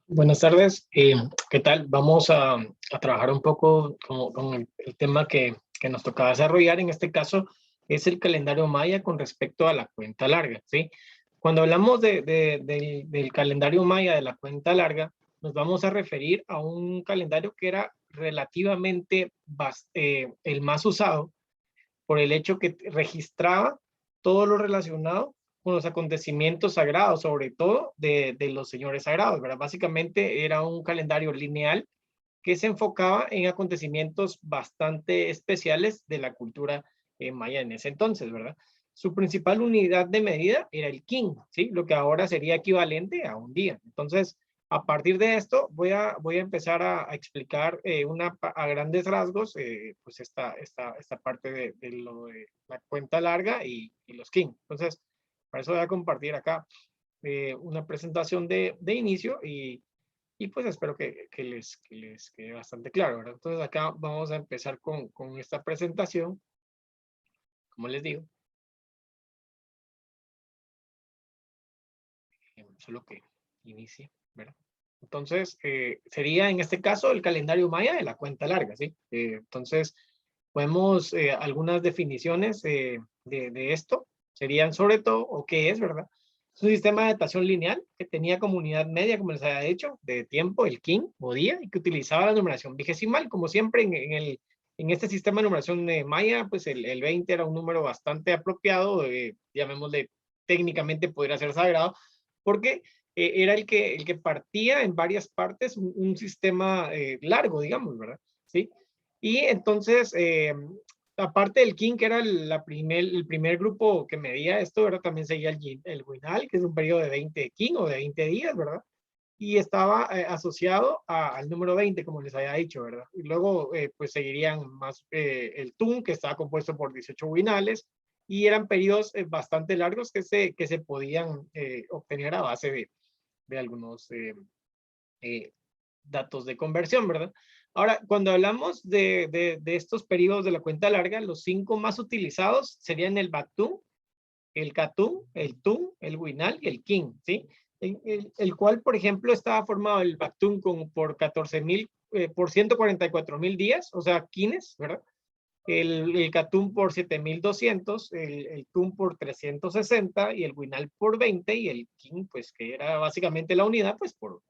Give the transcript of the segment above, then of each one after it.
Buenas tardes. ¿Qué tal? Vamos a trabajar un poco con el tema que nos tocaba desarrollar. En este caso es el calendario maya con respecto a la cuenta larga, ¿sí? Cuando hablamos del calendario maya de la cuenta larga, nos vamos a referir a un calendario que era relativamente el más usado por el hecho que registraba todo lo relacionado con los acontecimientos sagrados, sobre todo de los señores sagrados, ¿verdad? Básicamente era un calendario lineal que se enfocaba en acontecimientos bastante especiales de la cultura maya en ese entonces, ¿verdad? Su principal unidad de medida era el kin, ¿sí? Lo que ahora sería equivalente a un día. Entonces, a partir de esto, voy a empezar a explicar a grandes rasgos pues esta parte de lo de la cuenta larga y los kin. Entonces, para eso voy a compartir acá una presentación de inicio y pues espero que les quede bastante claro, ¿verdad? Entonces acá vamos a empezar con esta presentación, como les digo, solo que inicie, ¿verdad? Entonces, sería en este caso el calendario maya de la cuenta larga, ¿sí? Entonces, podemos, algunas definiciones de esto serían sobre todo, o qué es, ¿verdad? Es un sistema de datación lineal que tenía como unidad media, como les había dicho, de tiempo, el kin o día, y que utilizaba la numeración vigesimal, como siempre en este sistema de numeración maya, pues el 20 era un número bastante apropiado, llamémosle técnicamente podría ser sagrado, porque era el que partía en varias partes un sistema largo, digamos, ¿verdad? ¿Sí? Y entonces, aparte del king, que era el primer grupo que medía esto, ¿verdad? También seguía el Winal, que es un periodo de 20 king o de 20 días, ¿verdad? Y estaba asociado al número 20, como les había dicho, ¿verdad? Y luego, pues seguirían más el Tun, que estaba compuesto por 18 winales, y eran periodos bastante largos que se podían obtener a base de algunos eh, datos de conversión, ¿verdad? Ahora, cuando hablamos de estos periodos de la cuenta larga, los 5 más utilizados serían el Batún, el Catún, el Tun, el Winal y el King, ¿sí? El cual, por ejemplo, estaba formado el Batún por 14,000, por 144,000 días, o sea, kines, ¿verdad? El Catún por 7,200, el Tun por 360 y el Winal por 20 y el King, pues que era básicamente la unidad, pues por.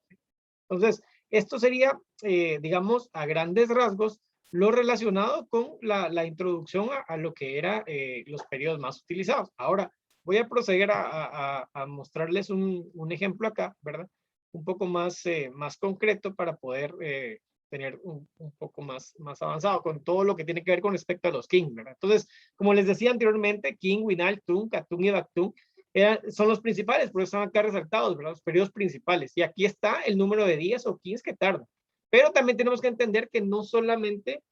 Entonces, esto sería, digamos, a grandes rasgos, lo relacionado con la introducción a lo que eran los periodos más utilizados. Ahora, voy a proceder a mostrarles un ejemplo acá, ¿verdad? Un poco más concreto para poder tener un poco más avanzado con todo lo que tiene que ver con respecto a los King, ¿verdad? Entonces, como les decía anteriormente, King, Winal, Tun, Katun y Bactun son los principales, por eso están acá resaltados, ¿verdad? Los periodos principales. Y aquí está el número de días o 15 que tarda. Pero también tenemos que entender que no solamente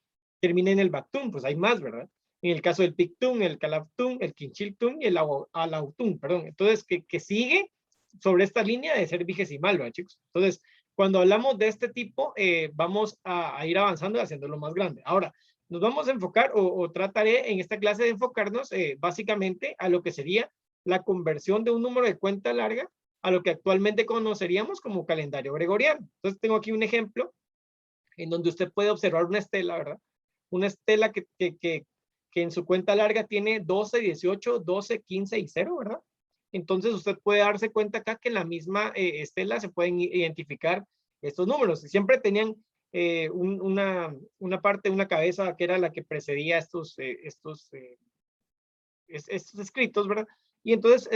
termina en el Bactún, pues hay más, ¿verdad? En el caso del Pictún, el Calaptún, el Quinchiltún y el Alautún, perdón. Entonces, que sigue sobre esta línea de ser vigesimal, ¿verdad, chicos? Entonces, cuando hablamos de este tipo, vamos a ir avanzando y haciéndolo más grande. Ahora, nos vamos a enfocar o trataré en esta clase de enfocarnos básicamente a lo que sería la conversión de un número de cuenta larga a lo que actualmente conoceríamos como calendario gregoriano. Entonces tengo aquí un ejemplo en donde usted puede observar una estela, ¿verdad? Una estela que en su cuenta larga tiene 12, 18, 12, 15 y 0, ¿verdad? Entonces usted puede darse cuenta acá que en la misma estela se pueden identificar estos números. Siempre tenían una parte, una cabeza que era la que precedía estos escritos, ¿verdad? Y entonces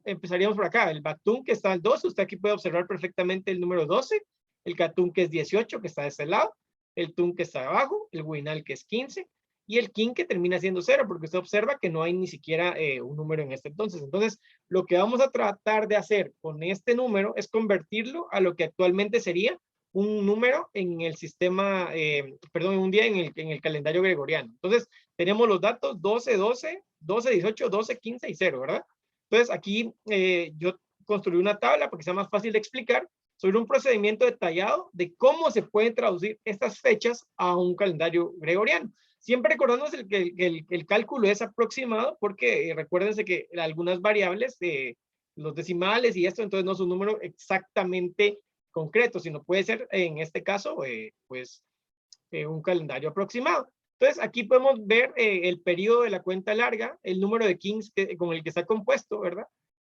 empezaríamos por acá, el Batún que está al 12, usted aquí puede observar perfectamente el número 12, el Catún que es 18, que está de este lado, el Tun que está abajo, el Winal que es 15, y el King que termina siendo 0, porque usted observa que no hay ni siquiera un número en este entonces. Entonces, lo que vamos a tratar de hacer con este número es convertirlo a lo que actualmente sería un número en el sistema, perdón, un día en el calendario gregoriano. Entonces, tenemos los datos 12, 12, 12, 18, 12, 15 y 0, ¿verdad? Entonces, aquí yo construí una tabla para que sea más fácil de explicar sobre un procedimiento detallado de cómo se pueden traducir estas fechas a un calendario gregoriano. Siempre recordándonos que el cálculo es aproximado porque recuérdense que algunas variables, los decimales y esto, entonces no es un número exactamente concreto, sino puede ser en este caso, pues, un calendario aproximado. Entonces, aquí podemos ver el periodo de la cuenta larga, el número de kings con el que está compuesto, ¿verdad?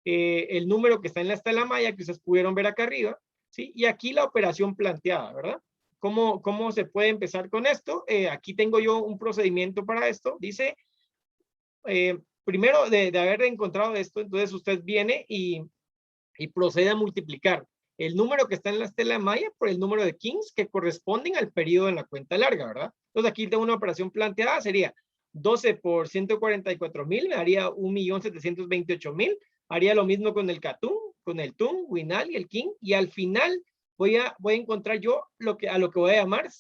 El número que está en la estela maya que ustedes pudieron ver acá arriba, ¿sí? Y aquí la operación planteada, ¿verdad? ¿Cómo se puede empezar con esto? Aquí tengo yo un procedimiento para esto. Dice, primero de haber encontrado esto, entonces usted viene y procede a multiplicar el número que está en la estela maya por el número de kings que corresponden al periodo en la cuenta larga, ¿verdad? Entonces aquí tengo una operación planteada, sería 12 por 144,000, me daría 1,728,000. Haría lo mismo con el Catún, con el Tun, Winal y el King, y al final voy a encontrar yo a lo que voy a llamar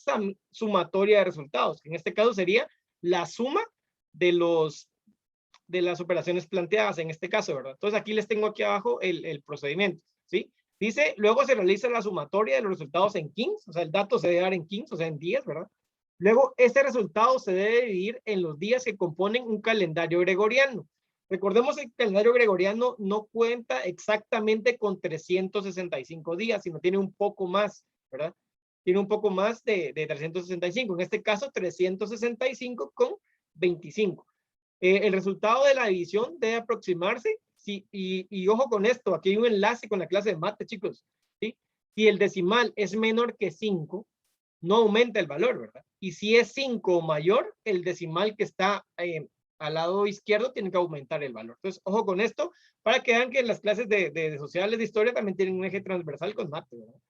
sumatoria de resultados, que en este caso sería la suma de las operaciones planteadas en este caso, ¿verdad? Entonces aquí les tengo aquí abajo el procedimiento, ¿sí? Dice, luego se realiza la sumatoria de los resultados en kings, o sea, el dato se debe dar en kings, o sea, en días, ¿verdad? Luego, este resultado se debe dividir en los días que componen un calendario gregoriano. Recordemos que el calendario gregoriano no cuenta exactamente con 365 días, sino tiene un poco más, ¿verdad? Tiene un poco más de 365. En este caso, 365 con 25. El resultado de la división debe aproximarse, sí, y ojo con esto, aquí hay un enlace con la clase de mate, chicos, ¿sí? Si el decimal es menor que 5, no aumenta el valor, ¿verdad? Y si es 5 o mayor, el decimal que está al lado izquierdo tiene que aumentar el valor. Entonces, ojo con esto, para que vean que las clases de sociales de historia también tienen un eje transversal con mate, ¿verdad?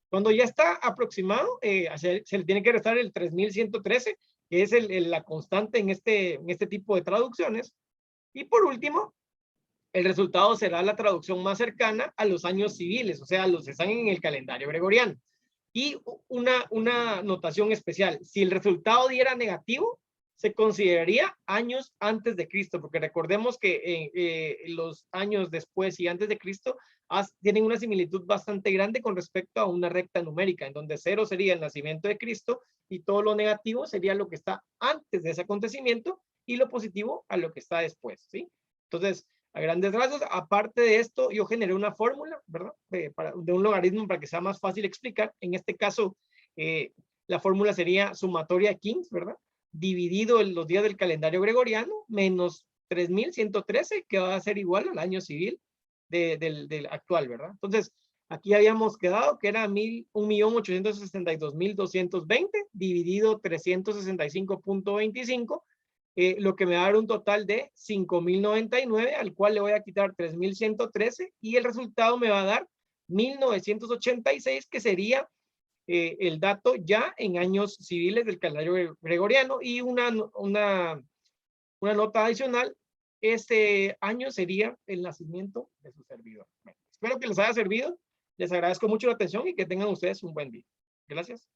Cuando ya está aproximado, se le tiene que restar el 3113, que es la constante en este tipo de traducciones. Y por último, el resultado será la traducción más cercana a los años civiles, o sea, los que están en el calendario gregoriano. Y una notación especial, si el resultado diera negativo, se consideraría años antes de Cristo, porque recordemos que los años después y antes de Cristo tienen una similitud bastante grande con respecto a una recta numérica, en donde 0 sería el nacimiento de Cristo y todo lo negativo sería lo que está antes de ese acontecimiento y lo positivo a lo que está después, ¿sí? Entonces, a grandes rasgos, aparte de esto, yo generé una fórmula, ¿verdad? De un logaritmo para que sea más fácil explicar. En este caso, la fórmula sería sumatoria Kings, ¿verdad? Dividido en los días del calendario gregoriano, menos 3113, que va a ser igual al año civil del actual, ¿verdad? Entonces, aquí habíamos quedado que era 1.862.220 dividido 365.25, lo que me va a dar un total de 5.099, al cual le voy a quitar 3.113 y el resultado me va a dar 1.986, que sería el dato ya en años civiles del calendario gregoriano. Y una nota adicional, este año sería el nacimiento de su servidor. Bueno, espero que les haya servido, les agradezco mucho la atención y que tengan ustedes un buen día. Gracias.